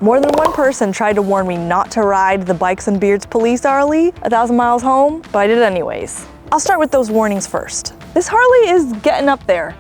More than one person tried to warn me not to ride the Bikes and Beards Police Harley 1,000 miles home, but I did it anyways. I'll start with those warnings first. This Harley is getting up there.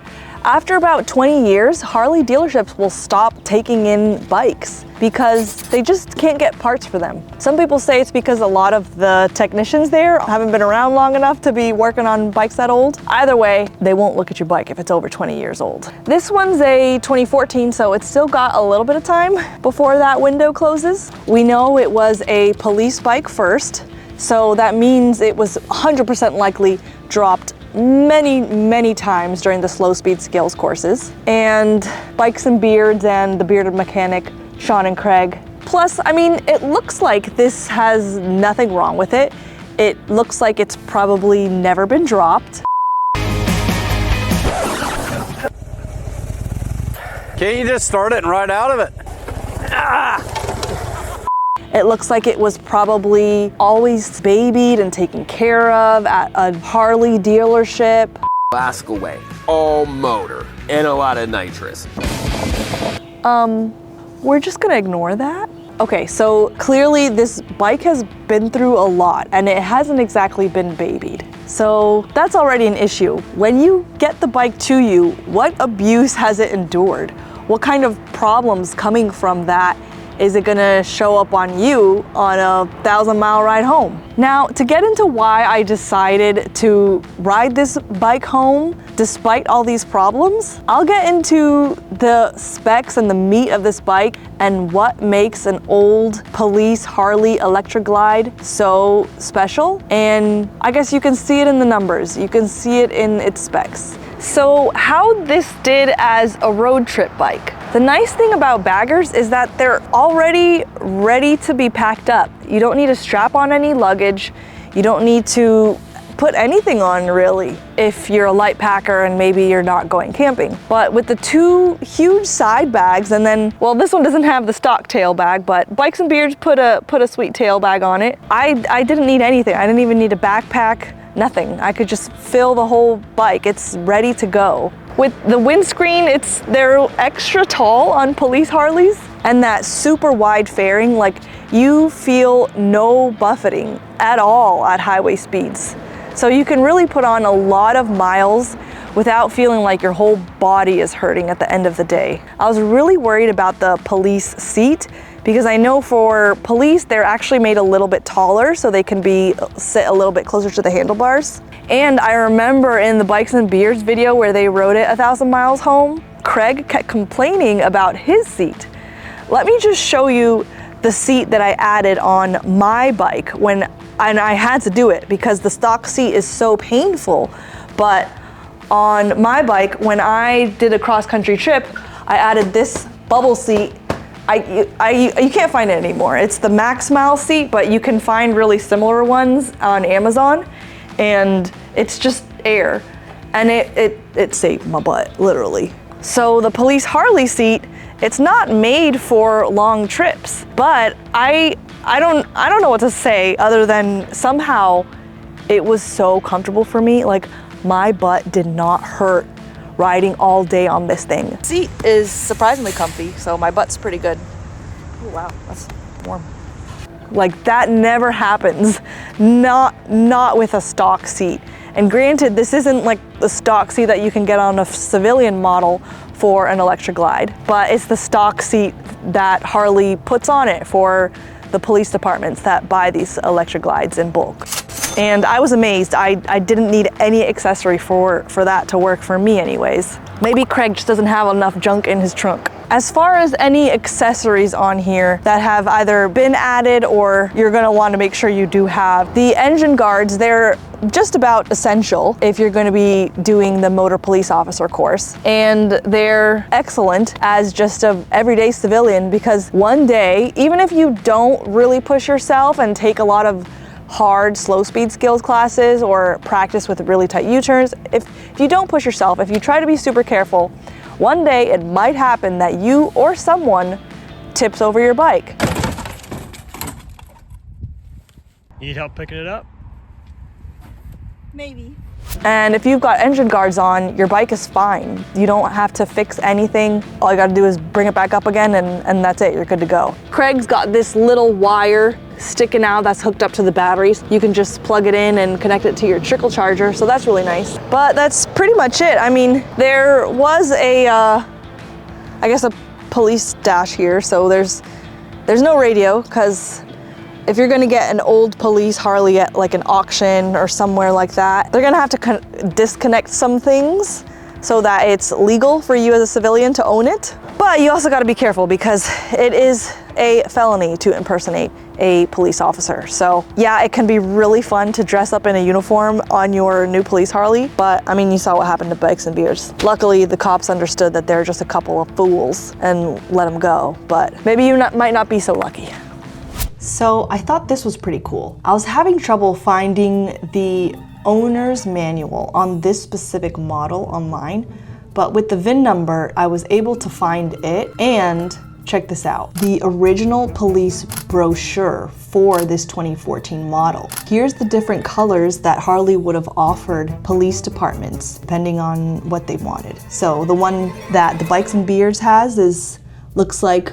After about 20 years, Harley dealerships will stop taking in bikes because they just can't get parts for them. Some people say it's because a lot of the technicians there haven't been around long enough to be working on bikes that old. Either way, they won't look at your bike if it's over 20 years old. This one's a 2014, so it's still got a little bit of time before that window closes. We know it was a police bike first, so that means it was 100% likely dropped many times during the slow speed skills courses. And Bikes and Beards and the bearded mechanic, Sean and Craig. Plus, I mean, it looks like this has nothing wrong with it. It looks like it's probably never been dropped. Can't you just start it and ride out of it? Ah! It looks like it was probably always babied and taken care of at a Harley dealership. Ask away, all motor and a lot of nitrous. We're just gonna ignore that. Okay, so clearly this bike has been through a lot and it hasn't exactly been babied. So that's already an issue. When you get the bike to you, what abuse has it endured? What kind of problems coming from that is it gonna show up on you on a 1,000-mile ride home? Now, to get into why I decided to ride this bike home despite all these problems, I'll get into the specs and the meat of this bike and what makes an old Police Harley Electra Glide so special. And I guess you can see it in the numbers. You can see it in its specs. So how this did as a road trip bike. The nice thing about baggers is that they're already ready to be packed up. You don't need to strap on any luggage. You don't need to put anything on really if you're a light packer and maybe you're not going camping. But with the two huge side bags and then, well, this one doesn't have the stock tail bag, but Bikes and Beards put a sweet tail bag on it. I didn't need anything. I didn't even need a backpack, nothing. I could just fill the whole bike. It's ready to go. With the windscreen, they're extra tall on Police Harleys, and that super wide fairing, like you feel no buffeting at all at highway speeds. So you can really put on a lot of miles without feeling like your whole body is hurting at the end of the day. I was really worried about the police seat because I know for police, they're actually made a little bit taller so they can sit a little bit closer to the handlebars. And I remember in the Bikes and Beards video where they rode it 1,000 miles home, Craig kept complaining about his seat. Let me just show you the seat that I added on my bike and I had to do it because the stock seat is so painful. But on my bike, when I did a cross-country trip, I added this bubble seat. You can't find it anymore. It's the Max Mile seat, but you can find really similar ones on Amazon, and it's just air, and it saved my butt, literally. So the Police Harley seat, it's not made for long trips, but I don't know what to say other than somehow it was so comfortable for me. Like my butt did not hurt riding all day on this thing. The seat is surprisingly comfy, so my butt's pretty good. Oh wow, that's warm. Like that never happens, not with a stock seat. And granted, this isn't like the stock seat that you can get on a civilian model for an Electra Glide, but it's the stock seat that Harley puts on it for the police departments that buy these Electra Glides in bulk. And I was amazed. I didn't need any accessory for that to work for me anyways. Maybe Craig just doesn't have enough junk in his trunk. As far as any accessories on here that have either been added or you're gonna want to make sure you do have, the engine guards, they're just about essential if you're going to be doing the motor police officer course. And they're excellent as just an everyday civilian because one day, even if you don't really push yourself and take a lot of hard slow speed skills classes or practice with really tight U-turns, if you don't push yourself, if you try to be super careful, one day it might happen that you or someone tips over your bike. Need help picking it up? Maybe. And if you've got engine guards on, your bike is fine. You don't have to fix anything. All you gotta do is bring it back up again and that's it, you're good to go. Craig's got this little wire sticking out that's hooked up to the batteries. You can just plug it in and connect it to your trickle charger, so that's really nice. But that's pretty much it. I mean, there was I guess a police dash here, so there's no radio, because if you're gonna get an old police Harley at like an auction or somewhere like that, they're gonna have to disconnect some things so that it's legal for you as a civilian to own it. But you also gotta be careful because it is a felony to impersonate a police officer. So yeah, it can be really fun to dress up in a uniform on your new police Harley, but I mean, you saw what happened to Bikes and Beards. Luckily, the cops understood that they're just a couple of fools and let them go, but maybe you might not be so lucky. So I thought this was pretty cool. I was having trouble finding the owner's manual on this specific model online, but with the VIN number, I was able to find it. And check this out, the original police brochure for this 2014 model. Here's the different colors that Harley would have offered police departments depending on what they wanted. So the one that the Bikes and Beards has looks like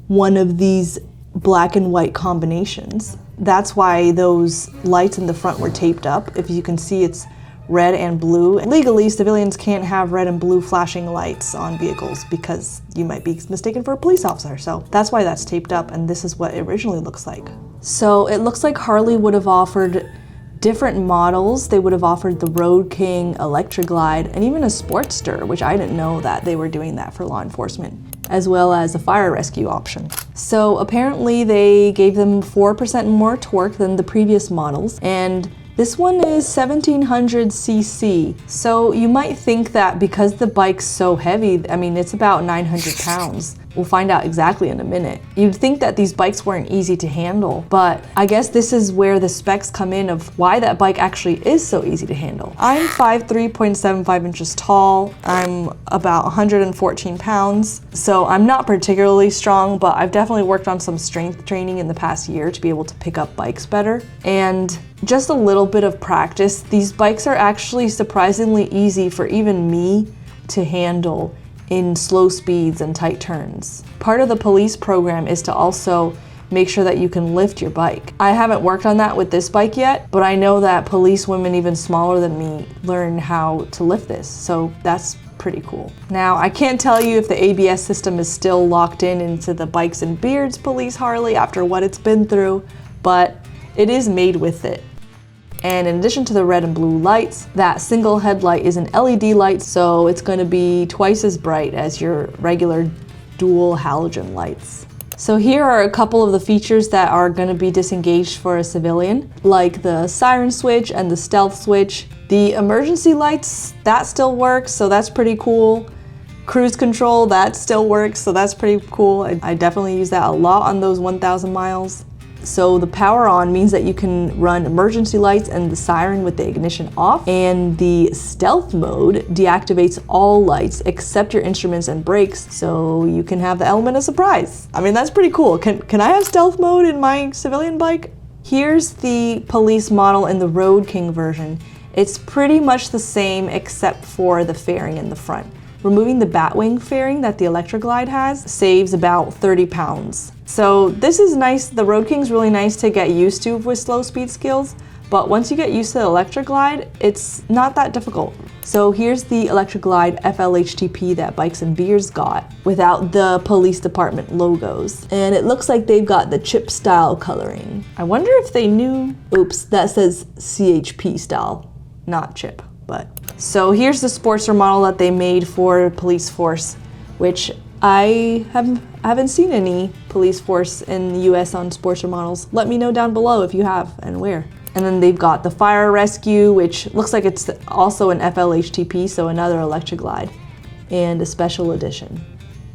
one of these black and white combinations. That's why those lights in the front were taped up. If you can see, it's red and blue. Legally, civilians can't have red and blue flashing lights on vehicles because you might be mistaken for a police officer. So that's why that's taped up, and this is what it originally looks like. So it looks like Harley would have offered different models. They would have offered the Road King, Electra Glide, and even a Sportster, which I didn't know that they were doing that for law enforcement, as well as a fire rescue option. So apparently they gave them 4% more torque than the previous models, and this one is 1700 cc. So you might think that because the bike's so heavy, I mean, it's about 900 pounds. We'll find out exactly in a minute. You'd think that these bikes weren't easy to handle, but I guess this is where the specs come in of why that bike actually is so easy to handle. I'm 5'3.75" inches tall. I'm about 114 pounds. So I'm not particularly strong, but I've definitely worked on some strength training in the past year to be able to pick up bikes better. And just a little bit of practice, these bikes are actually surprisingly easy for even me to handle in slow speeds and tight turns. Part of the police program is to also make sure that you can lift your bike. I haven't worked on that with this bike yet, but I know that police women even smaller than me learn how to lift this, so that's pretty cool. Now, I can't tell you if the ABS system is still locked into the Bikes and Beards police Harley after what it's been through, but it is made with it. And in addition to the red and blue lights, that single headlight is an LED light, so it's going to be twice as bright as your regular dual halogen lights. So here are a couple of the features that are going to be disengaged for a civilian, like the siren switch and the stealth switch. The emergency lights, that still works, so that's pretty cool. Cruise control, that still works, so that's pretty cool. I definitely use that a lot on those 1,000 miles. So the power on means that you can run emergency lights and the siren with the ignition off, and the stealth mode deactivates all lights except your instruments and brakes, so you can have the element of surprise. I mean, that's pretty cool. Can I have stealth mode in my civilian bike? Here's the police model in the Road King version. It's pretty much the same except for the fairing in the front. Removing the Batwing fairing that the Electra Glide has saves about 30 pounds. So this is nice. The Road King's really nice to get used to with slow speed skills, but once you get used to the Electra Glide, it's not that difficult. So here's the Electra Glide FLHTP that Bikes and Beards got without the police department logos. And it looks like they've got the chip style coloring. I wonder if they knew, oops, that says CHP style, not chip. But so here's the Sportster model that they made for police force, which I haven't seen any police force in the US on Sportster models. Let me know down below if you have and where. And then they've got the fire rescue, which looks like it's also an FLHTP, so another Electra Glide, and a special edition.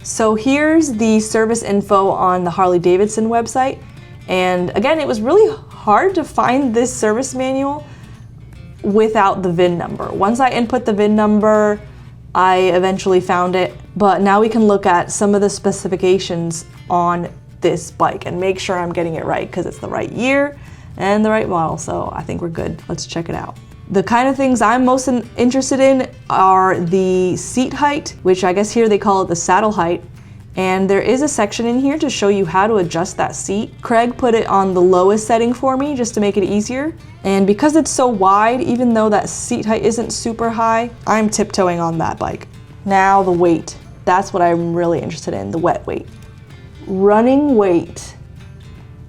So here's the service info on the Harley Davidson website. And again, it was really hard to find this service manual without the VIN number. Once I input the VIN number, I eventually found it, but now we can look at some of the specifications on this bike and make sure I'm getting it right because it's the right year and the right model, so I think we're good. Let's check it out. The kind of things I'm most interested in are the seat height, which I guess here they call it the saddle height. And there is a section in here to show you how to adjust that seat. Craig put it on the lowest setting for me just to make it easier. And because it's so wide, even though that seat height isn't super high, I'm tiptoeing on that bike. Now the weight. That's what I'm really interested in, the wet weight. Running weight.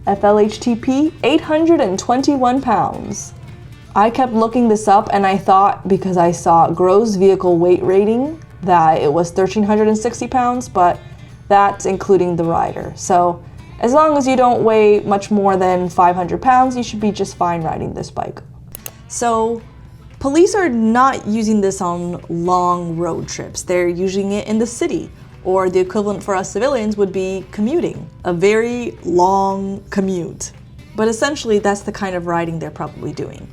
FLHTP, 821 pounds. I kept looking this up and I thought, because I saw gross vehicle weight rating, that it was 1,360 pounds, but that's including the rider. So as long as you don't weigh much more than 500 pounds, you should be just fine riding this bike. So police are not using this on long road trips. They're using it in the city, or the equivalent for us civilians would be commuting, a very long commute. But essentially that's the kind of riding they're probably doing.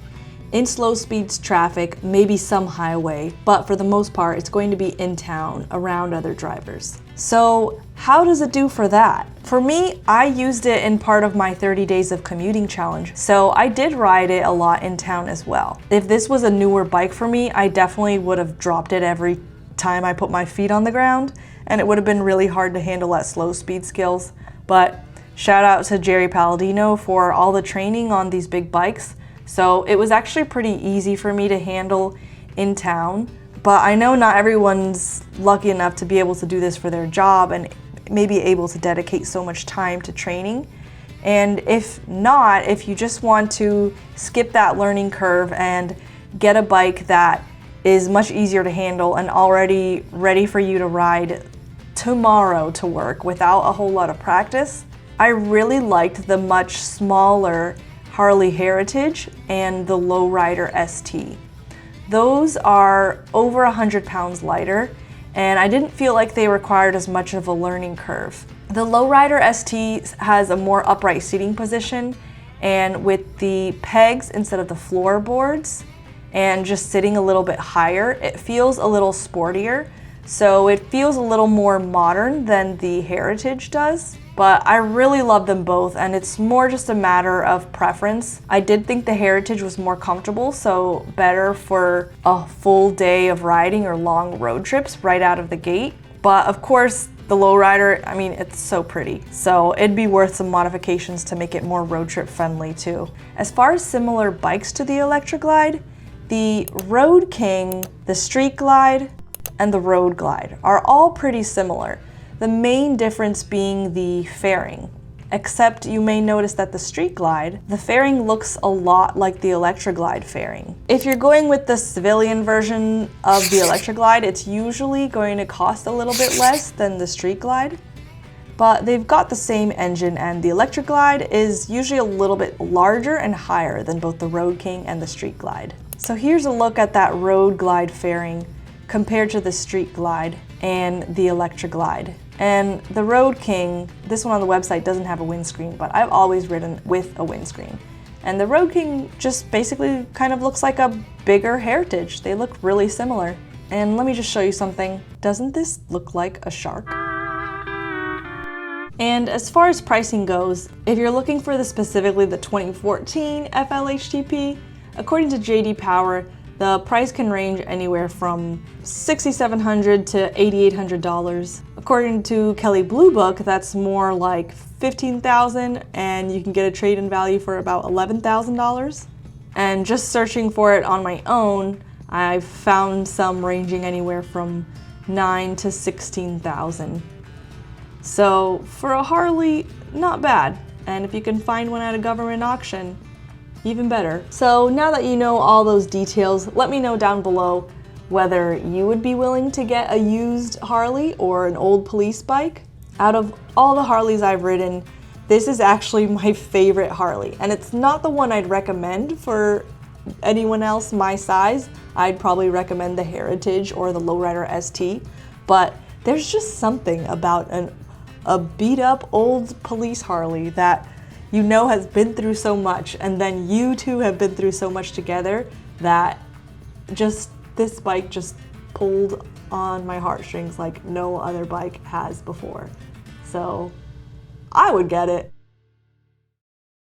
In slow speeds traffic, maybe some highway, but for the most part, it's going to be in town around other drivers. So how does it do for that? For me, I used it in part of my 30 days of commuting challenge, so I did ride it a lot in town as well. If this was a newer bike for me, I definitely would have dropped it every time I put my feet on the ground, and it would have been really hard to handle at slow speed skills. But shout out to Jerry Palladino for all the training on these big bikes. So it was actually pretty easy for me to handle in town, but I know not everyone's lucky enough to be able to do this for their job and maybe able to dedicate so much time to training. And if not, if you just want to skip that learning curve and get a bike that is much easier to handle and already ready for you to ride tomorrow to work without a whole lot of practice, I really liked the much smaller Harley Heritage and the Low Rider ST. Those are over 100 pounds lighter, and I didn't feel like they required as much of a learning curve. The Low Rider ST has a more upright seating position, and with the pegs instead of the floorboards and just sitting a little bit higher, it feels a little sportier. So it feels a little more modern than the Heritage does. But I really love them both, and it's more just a matter of preference. I did think the Heritage was more comfortable, so better for a full day of riding or long road trips right out of the gate. But of course, the Low Rider, I mean, it's so pretty. So it'd be worth some modifications to make it more road trip friendly too. As far as similar bikes to the Electra Glide, the Road King, the Street Glide, and the Road Glide are all pretty similar. The main difference being the fairing, except you may notice that the Street Glide, the fairing looks a lot like the Electra Glide fairing. If you're going with the civilian version of the Electra Glide, it's usually going to cost a little bit less than the Street Glide, but they've got the same engine, and the Electra Glide is usually a little bit larger and higher than both the Road King and the Street Glide. So here's a look at that Road Glide fairing compared to the Street Glide and the Electra Glide. And the Road King, this one on the website doesn't have a windscreen, but I've always ridden with a windscreen. And the Road King just basically kind of looks like a bigger Heritage. They look really similar. And let me just show you something. Doesn't this look like a shark? And as far as pricing goes, if you're looking for specifically the 2014 FLHTP, according to JD Power, the price can range anywhere from $6,700 to $8,800. According to Kelley Blue Book, that's more like $15,000, and you can get a trade-in value for about $11,000. And just searching for it on my own, I've found some ranging anywhere from $9,000 to $16,000. So for a Harley, not bad. And if you can find one at a government auction, even better. So now that you know all those details, let me know down below whether you would be willing to get a used Harley or an old police bike. Out of all the Harleys I've ridden, this is actually my favorite Harley, and it's not the one I'd recommend for anyone else my size. I'd probably recommend the Heritage or the Low Rider ST, but there's just something about a beat up old police Harley that you know has been through so much, and then you two have been through so much together, that just this bike just pulled on my heartstrings like no other bike has before. So I would get it.